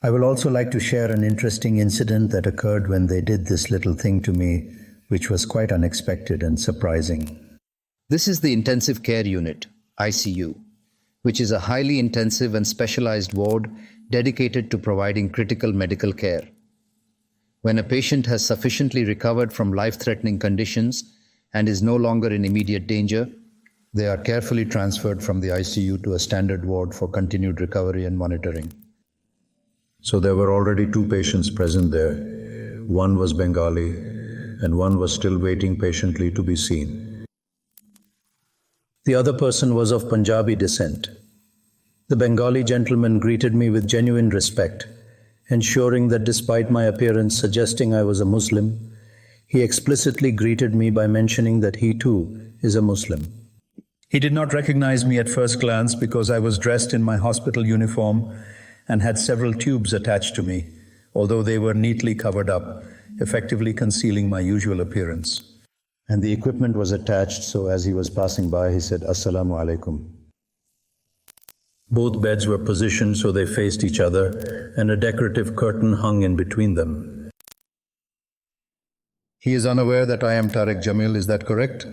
I will also like to share an interesting incident that occurred when they did this little thing to me, which was quite unexpected and surprising. This is the Intensive Care Unit, ICU, which is a highly intensive and specialized ward dedicated to providing critical medical care. When a patient has sufficiently recovered from life-threatening conditions and is no longer in immediate danger, they are carefully transferred from the ICU to a standard ward for continued recovery and monitoring. So there were already 2 patients present there. One was Bengali and one was still waiting patiently to be seen. The other person was of Punjabi descent. The Bengali gentleman greeted me with genuine respect, ensuring that despite my appearance suggesting I was a Muslim, he explicitly greeted me by mentioning that he too is a Muslim. He did not recognize me at first glance because I was dressed in my hospital uniform and had several tubes attached to me, although they were neatly covered up, effectively concealing my usual appearance. And the equipment was attached, so as he was passing by, he said, "Assalamu alaikum." Both beds were positioned so they faced each other, and a decorative curtain hung in between them. He is unaware that I am Tariq Jameel, is that correct?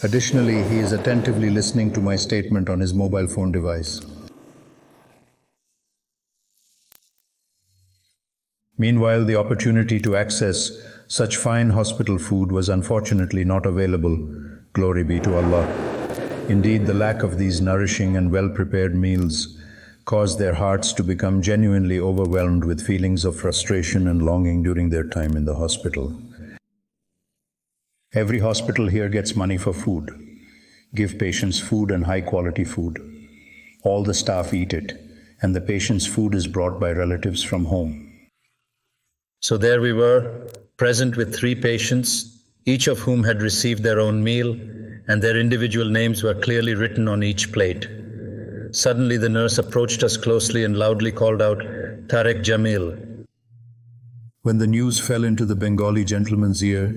Additionally, he is attentively listening to my statement on his mobile phone device. Meanwhile, the opportunity to access such fine hospital food was unfortunately not available. Glory be to Allah. Indeed, the lack of these nourishing and well-prepared meals caused their hearts to become genuinely overwhelmed with feelings of frustration and longing during their time in the hospital. Every hospital here gets money for food. Give patients food and high-quality food. All the staff eat it, and the patient's food is brought by relatives from home. So there we were, present with 3 patients, each of whom had received their own meal, and their individual names were clearly written on each plate. Suddenly the nurse approached us closely and loudly called out, "Tariq Jameel." When the news fell into the Bengali gentleman's ear,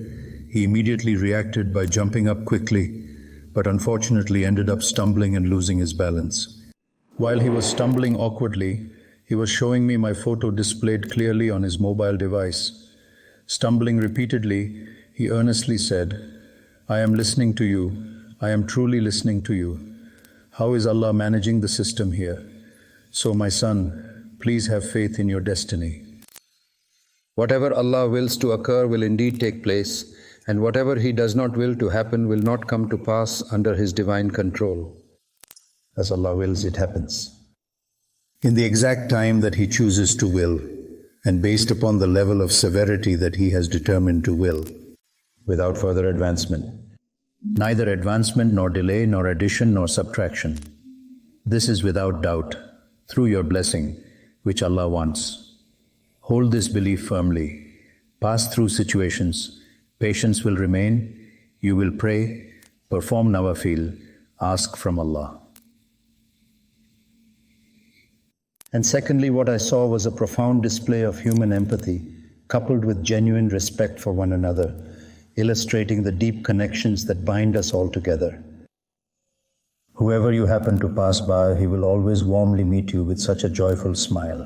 he immediately reacted by jumping up quickly, but unfortunately ended up stumbling and losing his balance. While he was stumbling awkwardly, he was showing me my photo displayed clearly on his mobile device. Stumbling repeatedly, he earnestly said, "I am listening to you. I am truly listening to you. How is Allah managing the system here? So my son, please have faith in your destiny." Whatever Allah wills to occur will indeed take place, and whatever He does not will to happen will not come to pass under His divine control. As Allah wills, it happens. In the exact time that He chooses to will, and based upon the level of severity that He has determined to will, without further advancement. Neither advancement nor delay nor addition nor subtraction. This is without doubt, through your blessing, which Allah wants. Hold this belief firmly. Pass through situations. Patience will remain. You will pray, perform nawafil, ask from Allah. And secondly, what I saw was a profound display of human empathy, coupled with genuine respect for one another, illustrating the deep connections that bind us all together. Whoever you happen to pass by, he will always warmly meet you with such a joyful smile.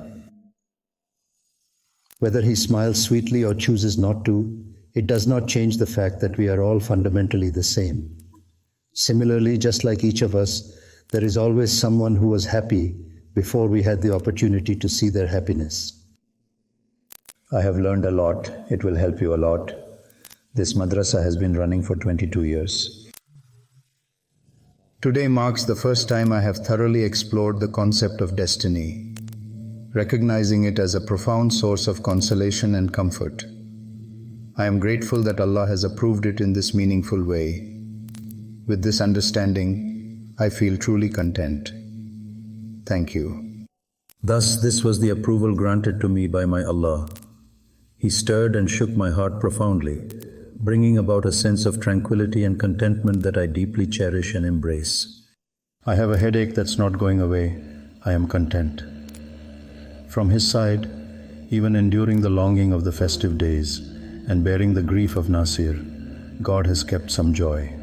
Whether he smiles sweetly or chooses not to, it does not change the fact that we are all fundamentally the same. Similarly, just like each of us, there is always someone who was happy before we had the opportunity to see their happiness. I have learned a lot. It will help you a lot. This madrasa has been running for 22 years. Today marks the first time I have thoroughly explored the concept of destiny, recognizing it as a profound source of consolation and comfort. I am grateful that Allah has approved it in this meaningful way. With this understanding, I feel truly content. Thank you. Thus, this was the approval granted to me by my Allah. He stirred and shook my heart profoundly, bringing about a sense of tranquility and contentment that I deeply cherish and embrace. I have a headache that's not going away. I am content. From His side, even enduring the longing of the festive days and bearing the grief of Nasir, God has kept some joy.